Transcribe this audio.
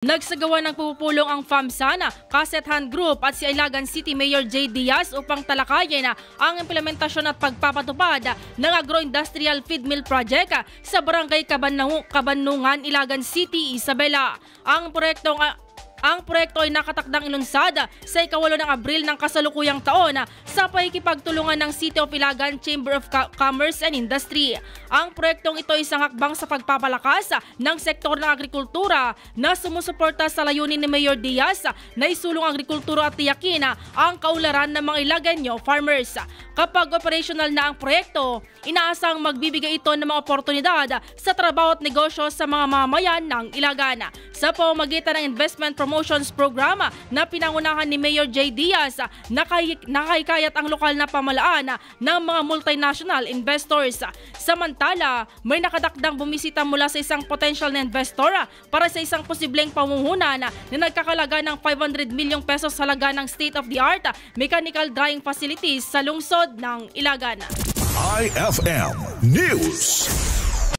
Nagsagawa ng pupulong ang FAMSANA, Kasethan Group at si Ilagan City Mayor J. Diaz upang talakayin ang implementasyon at pagpapatupad ng agro-industrial feed mill project sa Barangay Kabandungan, Ilagan City, Isabela. Ang proyekto ay nakatakdang ilunsad sa ika-8 ng Abril ng kasalukuyang taon sa pakikipagtulungan ng City of Ilagan Chamber of Commerce and Industry. Ang proyektong ito ay isang hakbang sa pagpapalakas ng sektor ng agrikultura na sumusuporta sa layunin ni Mayor Diaz na isulong agrikultura at tiyakin ang kaunlaran ng mga Ilaganyo farmers. Kapag operational na ang proyekto, inaasang magbibigay ito ng mga oportunidad sa trabaho at negosyo sa mga mamamayan ng Ilagan. Sa pamamagitan ng investment promotions programa na pinangunahan ni Mayor J. Diaz, nakahikayat ang lokal na pamahalaan ng mga multinational investors. Samantala, may nakadakdang bumisita mula sa isang potential na investor para sa isang posibleng pamumuhunan na nagkakalaga ng 500 milyong pesos halaga ng state-of-the-art mechanical drying facilities sa lungsod ng Ilagan. IFM News.